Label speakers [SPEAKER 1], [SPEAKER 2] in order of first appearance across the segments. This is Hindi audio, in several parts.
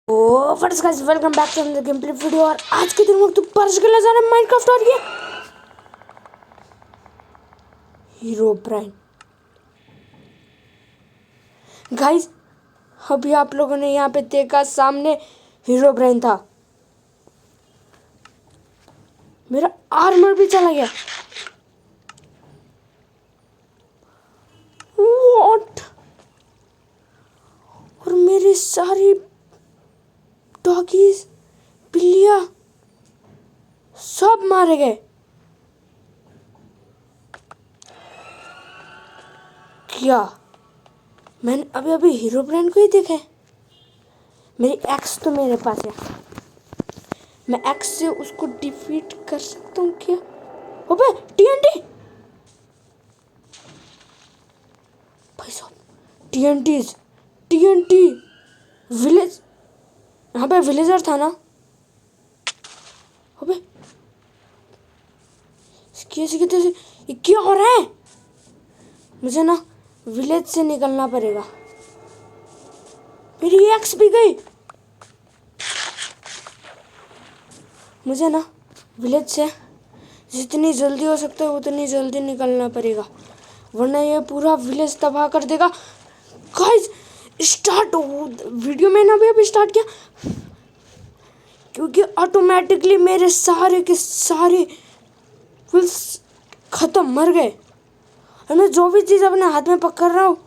[SPEAKER 1] O first guys welcome back to another game play video. और आज के दिन तो पर्स खेला जा रहा है माइनक्राफ्ट। और ये हीरो ब्राइन गाइस, अभी आप लोगों ने यहाँ पे देखा, सामने हीरो ब्राइन था। मेरा आर्मर भी चला गया। व्हाट? और मेरी सारी डॉगीज, बिल्लियां सब मारे गए। क्या मैंने अभी अभी हीरो ब्रांड को ही देखा है? मेरी एक्स तो मेरे पास है, मैं एक्स से उसको डिफीट कर सकता हूँ क्या? अबे टीएनटी, भाई साहब टीएनटी विलेज, यहाँ पे विलेजर था ना? अबे कैसे ये क्या हो रहा है? मुझे ना विलेज से निकलना पड़ेगा। मेरी एक्स भी गई। मुझे ना विलेज से जितनी जल्दी हो सकता है उतनी जल्दी निकलना पड़ेगा, वरना ये पूरा विलेज तबाह कर देगा। गाइस स्टार्ट, वीडियो मैंने अभी स्टार्ट किया क्योंकि ऑटोमेटिकली मेरे सारे के सारे विल्स खत्म, मर गए। और मैं जो भी चीज़ अपने हाथ में पकड़ रहा हूँ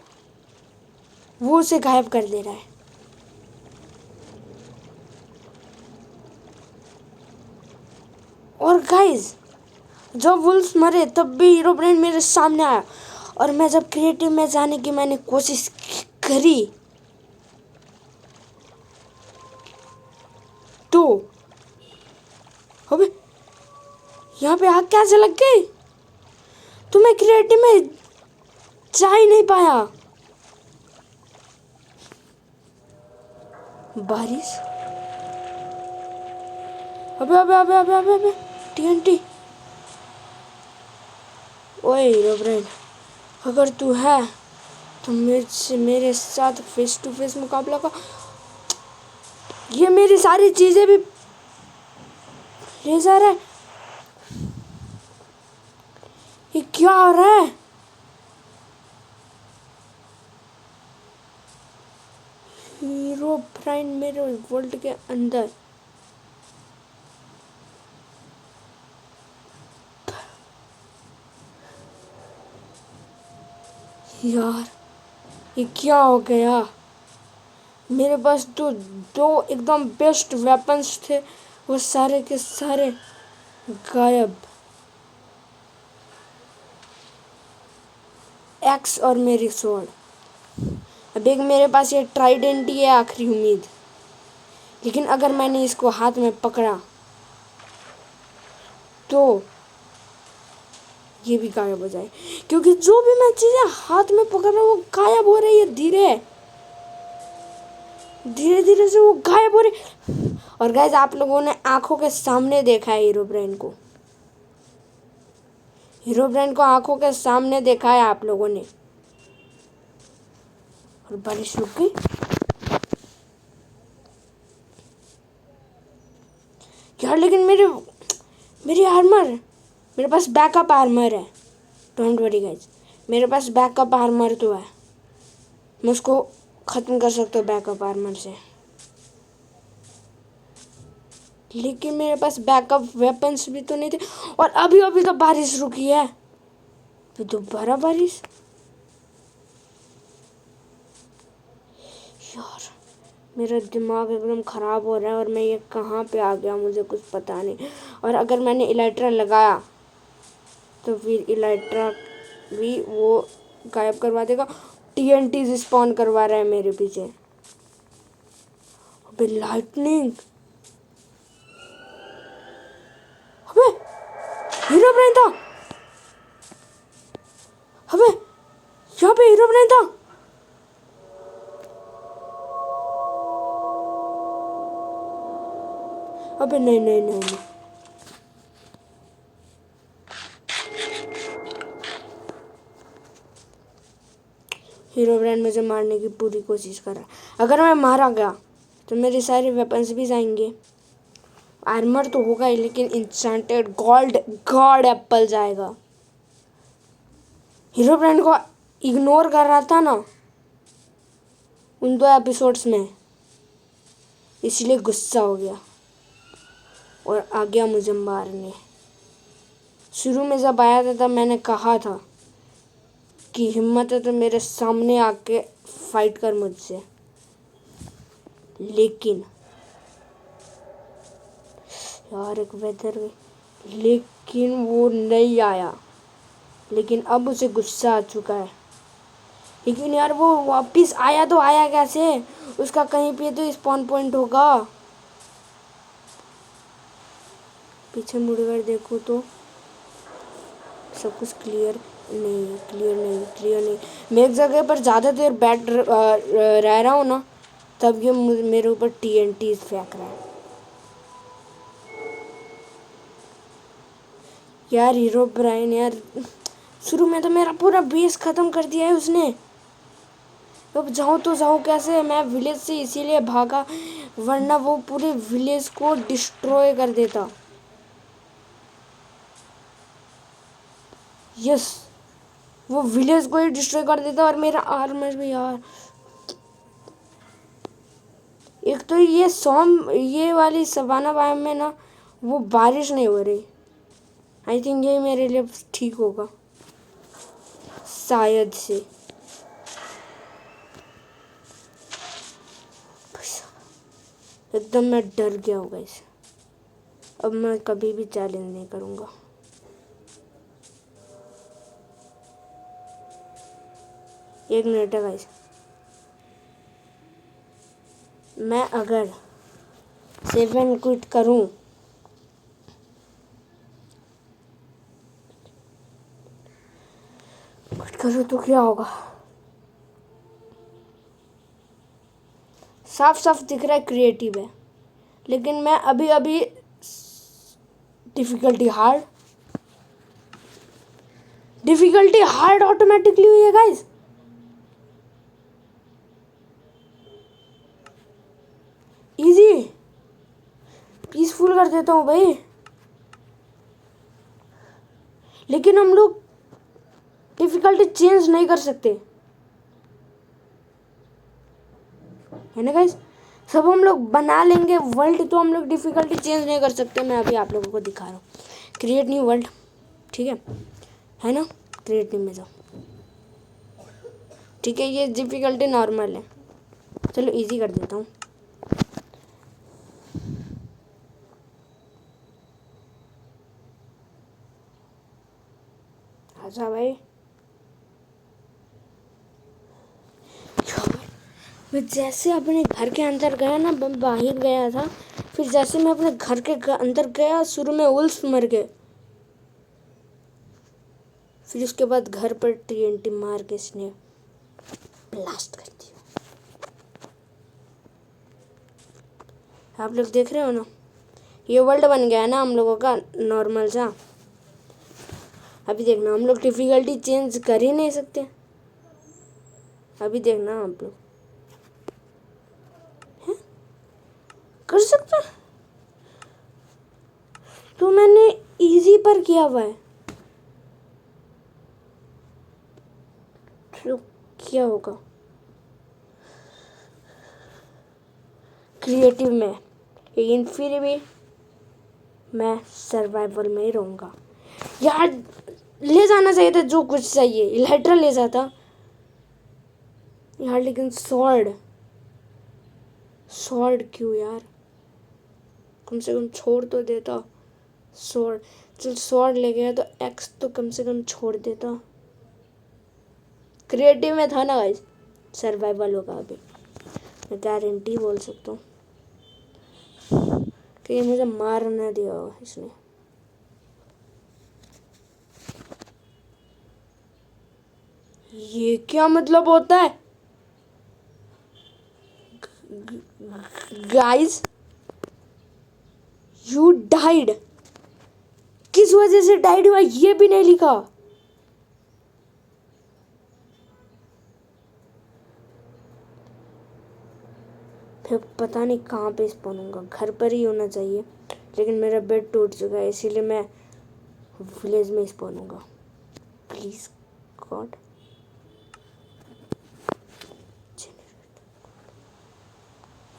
[SPEAKER 1] वो उसे गायब कर दे रहा है। और गाइस जब वुल्स मरे तब भी हीरो ब्रांड मेरे सामने आया, और मैं जब क्रिएटिव में जाने की मैंने कोशिश करी तो अबे यहाँ पे आग कैसे लग गई? तो मैं क्रिएटिव में जा ही नहीं पाया। बारिश, अबे अबे अबे अबे अबे अबे टीएनटी। ओए हीरो ब्रांड, अगर तू है तो मेरे साथ फेस टू फेस मुकाबला का। ये मेरी सारी चीजें भी ले जा रहा है। ये क्या हो रहा है? हीरो ब्राइन मेरे वर्ल्ड के अंदर। यार ये क्या हो गया? मेरे पास तो दो एकदम बेस्ट वेपन्स थे, वो सारे के सारे गायब। एक्स और मेरी स्वॉर्ड। अब एक मेरे पास ये ट्राइडेंट ही है, आखिरी उम्मीद। लेकिन अगर मैंने इसको हाथ में पकड़ा तो ये भी गायब हो जाए, क्योंकि जो भी मैं चीजें हाथ में पकड़ रहा हूँ वो गायब हो रही है। धीरे धीरे से वो गायब हो रही। और गाइस आप लोगों ने आंखों के सामने देखा है हीरो ब्रांड को। हीरो ब्रांड को आंखों के सामने देखा है आप लोगों ने। और बारिश रुक गई। यार लेकिन मेरी आर्मर, मेरे पास बैकअप आर्मर है। डोंट वरी गाइस, मेरे पास बैकअप आर्मर तो है, मैं उसको ख़त्म कर सकता हूँ बैकअप आर्मर से। लेकिन मेरे पास बैकअप वेपन्स भी तो नहीं थे। और अभी अभी तो बारिश रुकी है, तो दोबारा बारिश। यार मेरा दिमाग एकदम ख़राब हो रहा है, और मैं ये कहाँ पे आ गया मुझे कुछ पता नहीं। और अगर मैंने इलाइट्रा लगाया तो फिर इलाइट्रा भी वो गायब करवा देगा। टीएनटी स्पॉन करवा रहा है मेरे पीछे। अबे लाइटनिंग, अबे हीरो ब्राइन था। अबे यहाँ पे हीरो ब्राइन था। अबे नहीं नहीं नहीं नहीं, हीरो ब्रांड मुझे मारने की पूरी कोशिश कर रहा है। अगर मैं मारा गया तो मेरे सारे वेपन्स भी जाएंगे। आर्मर तो होगा ही, लेकिन इंचेंटेड गॉड एप्पल जाएगा। हीरो ब्रांड को इग्नोर कर रहा था ना उन 2 एपिसोड्स में, इसलिए गुस्सा हो गया और आ गया मुझे मारने। शुरू में जब आया था तब मैंने कहा था कि हिम्मत है तो मेरे सामने आके फाइट कर मुझसे, लेकिन यार एक वेदर में, लेकिन वो नहीं आया। लेकिन अब उसे गुस्सा आ चुका है। लेकिन यार वो वापिस आया तो आया कैसे? उसका कहीं पे तो स्पॉन पॉइंट होगा। पीछे मुड़कर देखो तो सब कुछ क्लियर नहीं। मैं एक जगह पर ज़्यादा देर बैठ रह रहा हूँ ना, तब ये मेरे ऊपर TNT फेंक रहा है। यार हीरो ब्राइन यार, शुरू में तो मेरा पूरा बेस ख़त्म कर दिया है उसने। अब जाऊँ तो जाऊँ कैसे? मैं विलेज से इसीलिए भागा, वरना वो पूरे विलेज को डिस्ट्रॉय कर देता। यस, वो विलेज को ही डिस्ट्रॉय कर देता और मेरा आर्मर भी। यार एक तो ये वाली सवाना बायोम में ना वो बारिश नहीं हो रही। आई थिंक ये मेरे लिए ठीक होगा शायद से। एकदम मैं डर गया होगा इसे। अब मैं कभी भी चैलेंज नहीं करूँगा। एक मिनट है गाइस, मैं अगर 7 क्विट करूँ तो क्या होगा? साफ साफ दिख रहा है क्रिएटिव है, लेकिन मैं अभी डिफिकल्टी हार्ड ऑटोमेटिकली हुई है गाइस। इजी पीसफुल कर देता हूँ भाई, लेकिन हम लोग डिफिकल्टी चेंज नहीं कर सकते है ना गाइस। सब हम लोग बना लेंगे वर्ल्ड, तो हम लोग डिफिकल्टी चेंज नहीं कर सकते। मैं अभी आप लोगों को दिखा रहा हूँ। क्रिएट न्यू वर्ल्ड, ठीक है ना? क्रिएट न्यू में जाओ, ठीक है। ये डिफिकल्टी नॉर्मल है, चलो इजी कर देता हूँ। अच्छा भाई, मैं जैसे अपने घर के अंदर गया ना, मैं बाहर गया था, फिर जैसे मैं अपने घर के अंदर गया, शुरू में वुल्फ मर गए, फिर उसके बाद घर पर TNT मार के इसने ब्लास्ट कर दिया। आप लोग देख रहे हो ना, ये वर्ल्ड बन गया है ना हम लोगों का नॉर्मल सा। अभी देखना, हम लोग डिफिकल्टी चेंज कर ही नहीं सकते। अभी देखना आप लोग कर सकते, तो मैंने इजी पर किया हुआ है, तो क्या होगा? क्रिएटिव में, लेकिन फिर भी मैं सर्वाइवल में ही रहूँगा। यार ले जाना चाहिए था जो कुछ चाहिए, इलेक्ट्रल ले जाता यार, लेकिन सॉर्ड क्यों यार? कम से कम छोड़ तो देता सॉर्ड। चल सॉर्ड ले गया तो एक्स तो कम से कम छोड़ देता। क्रिएटिव में था ना गाइस, सर्वाइवल होगा अभी, मैं गारंटी बोल सकता हूँ कि मुझे मार ना दिया होगा इसने। ये क्या मतलब होता है गाइस? यू डाइड, किस वजह से डाइड हुआ ये भी नहीं लिखा। फिर पता नहीं कहाँ पे स्पॉन होऊंगा, घर पर ही होना चाहिए, लेकिन मेरा बेड टूट चुका है, इसीलिए मैं विलेज में स्पॉन होऊंगा। Please God.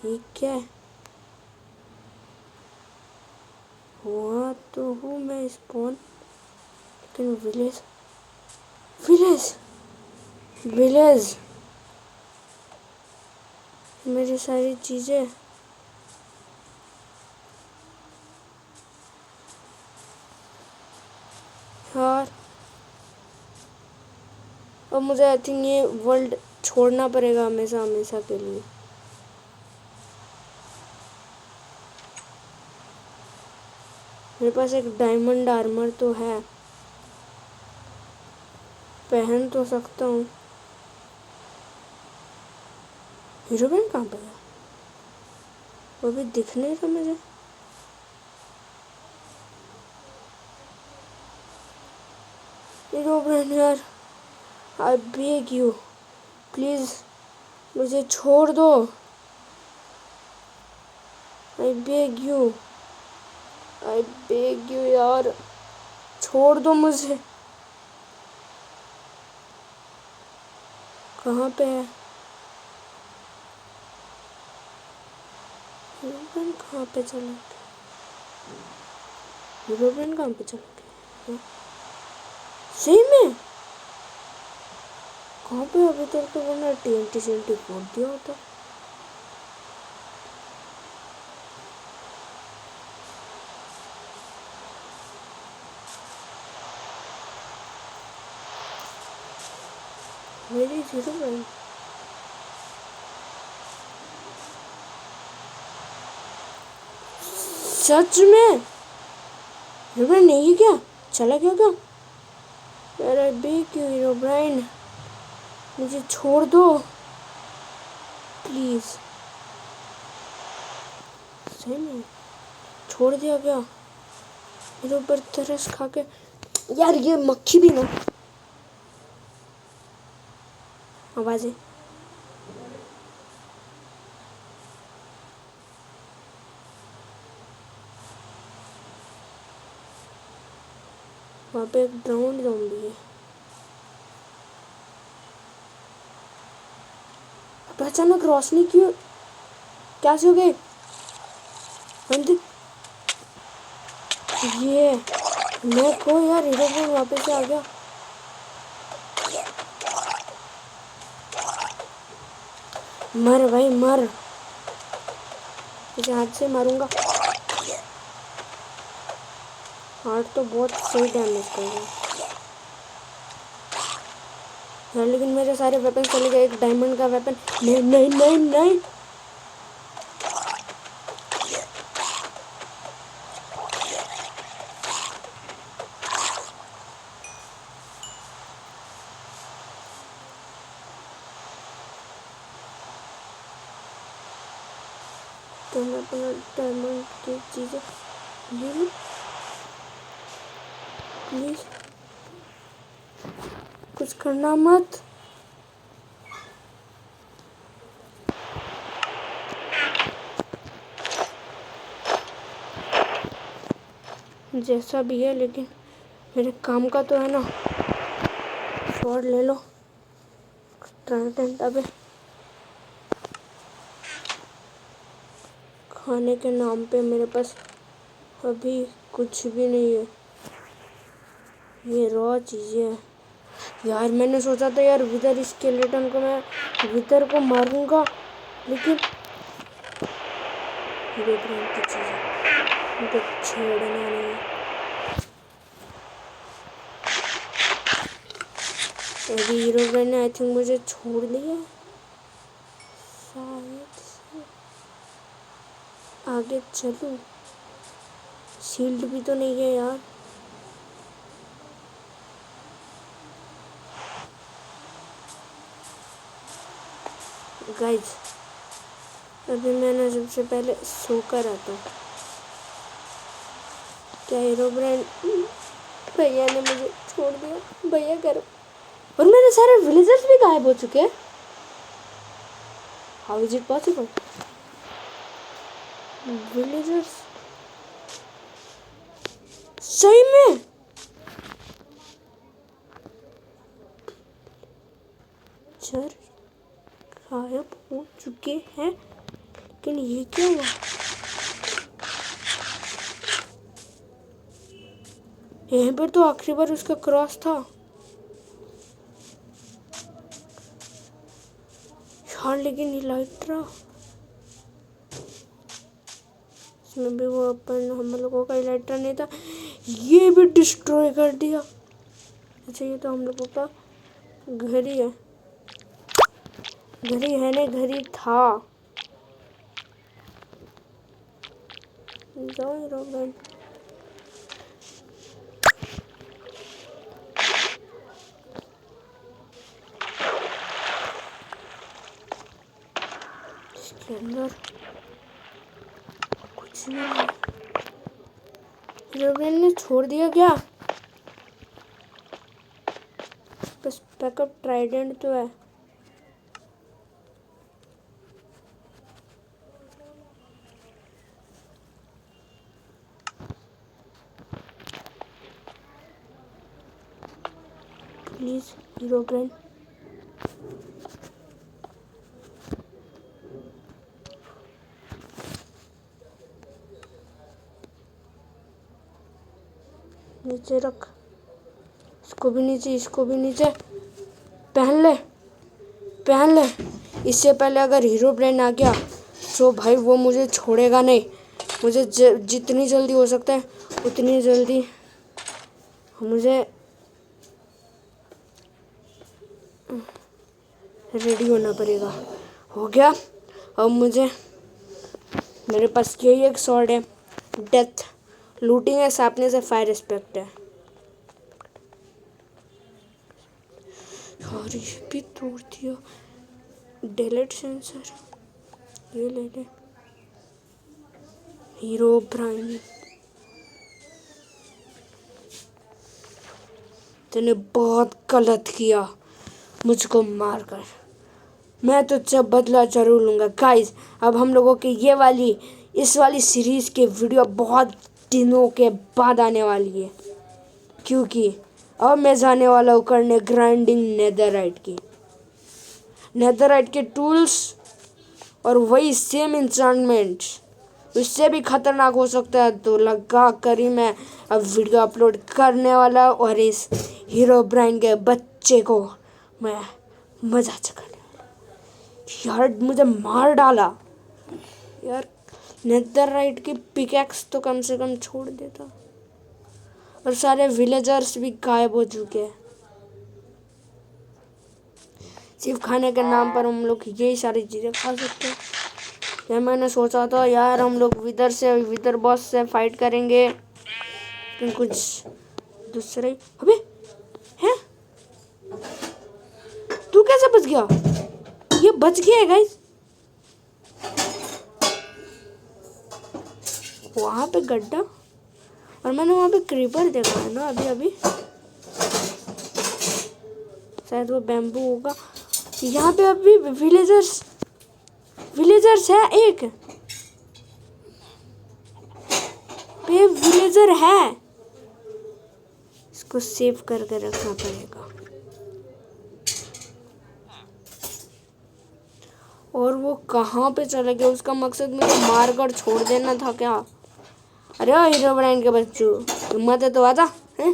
[SPEAKER 1] ये क्या है? हुआ तो हूँ मैं स्पॉन, लेकिन विलेज विलेज विलेज मेरी सारी चीजें। यार अब मुझे आई थिंक ये वर्ल्ड छोड़ना पड़ेगा हमेशा हमेशा के लिए। मेरे पास एक डायमंड आर्मर तो है, पहन तो सकता हूँ। हीरोइन कहाँ पे है? वो भी दिख नहीं रहा मुझे। हीरोइन यार, आई बेग यू प्लीज मुझे छोड़ दो। आई बेग यू यार, छोड़ दो मुझे। कहाँ पे है हीरोइन? कहाँ पे चला गया हीरोइन? कहाँ पे चला गया? सही में कहाँ पे? अभी तक तो मैंने TNT सेंटी फोड़ दिया होता। मेरी हीरोइन सच में हीरोइन नहीं है क्या? चला गया क्या? अरे बेग यू हीरोइन, मुझे छोड़ दो प्लीज। सही में छोड़ दिया क्या? मेरे ऊपर तरस खा के। यार ये मक्खी भी ना आवाजें। वहाँ पे एक ड्रोन ज़ॉम्बी है। अब अचानक रोशनी क्यों कैसे हो गई? बंद ये मैं को यार हीरोइन वापस से आ गया। मर भाई मर, मुझे हाथ से मारूंगा। हार्ट तो बहुत सही डैमेज कर रहा है यार, लेकिन मेरे सारे वेपन चले गए। एक डायमंड का वेपन नहीं नहीं नहीं नहीं। तो मैं अपना डायमंड की चीज़ें ले लूँ प्लीज। कुछ करना मत। जैसा भी है, लेकिन मेरे काम का तो है ना। शॉट ले लो ट्रांटेंट। अबे खाने के नाम पे मेरे पास अभी कुछ भी नहीं है, ये रॉ चीज़ें हैं। यार मैंने सोचा था यार विदर स्केलेटन को मैं विदर को मारूंगा, लेकिन हीरो ब्रांड की चीज़ें उनको छेड़ना नहीं। अभी हीरो ब्रांड ने आई थिंक मुझे छोड़ दिया शायद से। आगे चलूं? शील्ड भी तो नहीं है यार। गाइज अभी मैं ना सबसे पहले सो कर आता हूँ। क्या हीरो ब्रांड भैया ने मुझे छोड़ दिया? भैया करो। और मेरे सारे विलेजर्स भी गायब हो चुके हैं। How is it possible? Villagers सही में चर गायब हो चुके हैं, लेकिन ये क्या हुआ? यहाँ पर तो आखिरी बार उसका क्रॉस था यार, लेकिन ये लाइट रहा इसमें भी वो अपन हम लोगों का इलाइट्रा नहीं था, ये भी डिस्ट्रॉय कर दिया। अच्छा ये तो हम लोगों का घर ही है, घर ही है नहीं, घर ही था। जाओ हीरोब्राइन, इसके अंदर कुछ नहीं है। हीरोब्राइन ने छोड़ दिया क्या? बस बैकअप ट्राइडेंट तो है। प्लीज हीरोब्राइन, नीचे रख, इसको भी नीचे, इसको भी नीचे पहन ले, पहन ले। इससे पहले अगर हीरोब्राइन आ गया तो भाई वो मुझे छोड़ेगा नहीं। मुझे जितनी जल्दी हो सकता है उतनी जल्दी मुझे रेडी होना पड़ेगा। हो गया, अब मुझे मेरे पास यही एक स्वॉर्ड है, डेथ लूटिंग है, सापने से फायर रिस्पेक्ट है। और ये भी तोड़ दिया, डिलीट सेंसर, ये ले ले। हीरोब्राइन तूने बहुत गलत किया मुझको मारकर, मैं तुझसे बदला जरूर लूँगा। गाइस अब हम लोगों की इस वाली सीरीज़ की वीडियो बहुत दिनों के बाद आने वाली है, क्योंकि अब मैं जाने वाला हूँ करने ग्राइंडिंग नेदरराइट के टूल्स और वही सेम इंस्ट्रूमेंट्स, उससे भी खतरनाक हो सकता है। तो लगा कर ही मैं अब वीडियो अपलोड करने वाला, और इस हीरोब्राइन के बच्चे को मैं मजा चखाने वाला। यार मुझे मार डाला यार, नेदरराइट की पिकैक्स तो कम से कम छोड़ देता। और सारे विलेजर्स भी गायब हो चुके हैं। सिर्फ खाने के नाम पर हम लोग यही सारी चीज़ें खा सकते हैं। यार मैंने सोचा था यार हम लोग विदर बॉस से फाइट करेंगे, लेकिन कुछ दूसरे। अबे हैं, तू कैसे बच गया? ये बच गया है गाइस। वहाँ पे गड्ढा, और मैंने वहाँ पे क्रीपर देखा है ना अभी शायद वो बैम्बू होगा। यहाँ पे अभी विलेजर्स है, एक पे विलेजर है, इसको सेव करके रखना पड़ेगा। और वो कहाँ पे चला गया? उसका मकसद मुझे मार कर छोड़ देना था क्या? अरे हीरोब्राइन के बच्चों, हिम्मत है तो आजा हैं?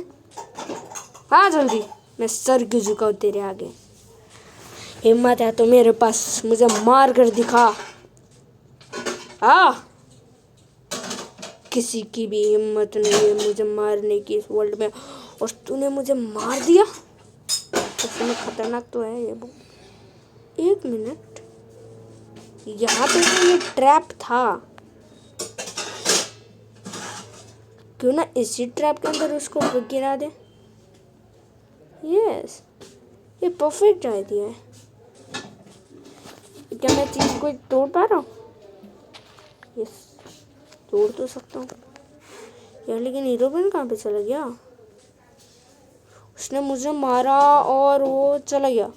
[SPEAKER 1] हाँ जल्दी, मैं सर क्यों झुकाऊं तेरे आगे? हिम्मत है तो मेरे पास मुझे मार कर दिखा। किसी की भी हिम्मत नहीं है मुझे मारने की इस वर्ल्ड में, और तूने मुझे मार दिया। उसमें खतरनाक तो है ये बहुत। एक मिनट, यहाँ पे तो ये ट्रैप था, क्यों ना इसी ट्रैप के अंदर उसको गिरा दे। यस, ये परफेक्ट आइडिया है। क्या मैं चीज को तोड़ पा रहा हूँ? यस, तोड़ तो सकता हूँ यार, लेकिन हीरोब्राइन कहाँ पे चला गया? उसने मुझे मारा और वो चला गया।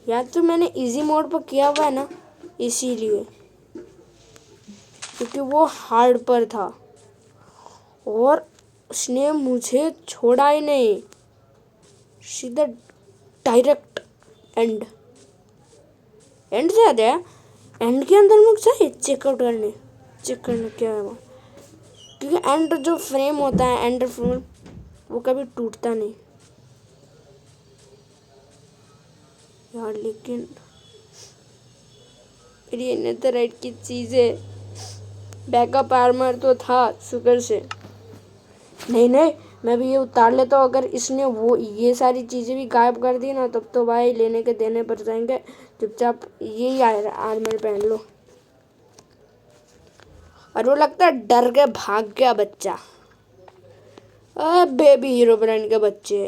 [SPEAKER 1] या तो मैंने इजी मोड पर किया हुआ है ना, इसीलिए क्योंकि वो हार्ड पर था और उसने मुझे छोड़ा ही नहीं, सीधा डायरेक्ट एंड से आता है। एंड के अंदर मुझे चाहिए चेक करने क्या है वो, क्योंकि एंड जो फ्रेम होता है, एंड फ्रेम, वो कभी टूटता नहीं यार। लेकिन फिर ये नेथरराइट की चीज़ें, बैकअप आर्मर तो था शुगर से। नहीं, मैं भी ये उतार लेता हूँ। अगर इसने वो ये सारी चीज़ें भी गायब कर दी ना, तब तो भाई लेने के देने पड़ जाएंगे। चुपचाप यही आर्मर पहन लो। और वो लगता है डर के भाग गया बच्चा। बेबी हीरो ब्रांड के बच्चे,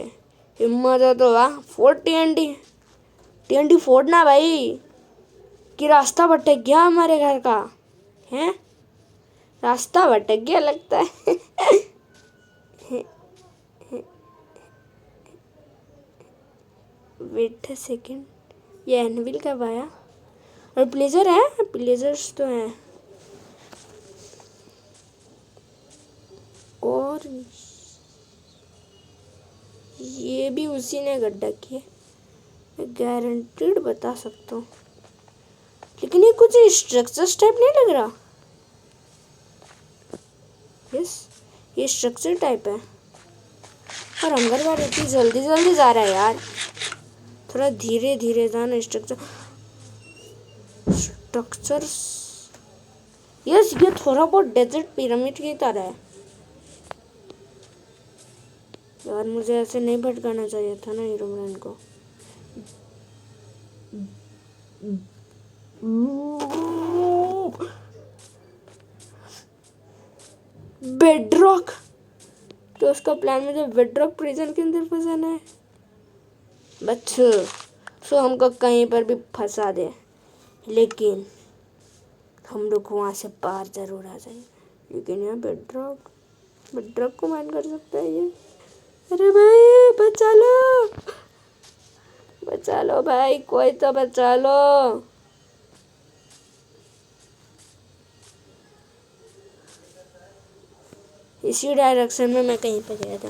[SPEAKER 1] हिम्मत है तो वाह। फोड़ टीएनटी फोड़ना भाई, कि रास्ता भटक गया हमारे घर का है। रास्ता भटक गया लगता है। वेट सेकंड, ये एनविल कब आया? और प्लेजर है, प्लेजर्स तो हैं। और ये भी उसी ने गड्ढा किया, मैं गारंटीड बता सकता हूँ। लेकिन ये कुछ स्ट्रक्चर्स टाइप नहीं लग रहा। यस, ये स्ट्रक्चर टाइप है। और अंगरबार इतनी जल्दी जल्दी जा रहा है यार, थोड़ा धीरे धीरे जाना। स्ट्रक्चर्स, यस, ये थोड़ा बहुत डेजर्ट पिरामिड की तरह है यार। मुझे ऐसे नहीं भटकाना चाहिए था ना हीरोब्राइन को। बेडरॉक, तो उसका प्लान मुझे बेडरॉक प्रिजन के अंदर फंसाना है। बच्चों, सो हमको कहीं पर भी फंसा दे, लेकिन हम लोग वहाँ से बाहर जरूर आ जाएंगे। लेकिन यहाँ बेडरॉक को माइन कर सकता है ये। अरे भाई बचा लो भाई, कोई तो बचा लो। इसी डायरेक्शन में मैं कहीं पे गया था।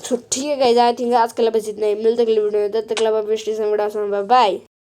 [SPEAKER 1] तो ठीक है गाइस, आई थिंक आज के लिए बस इतना ही। मिलते अगले वीडियो में, तब तक के लिए बाय बाय।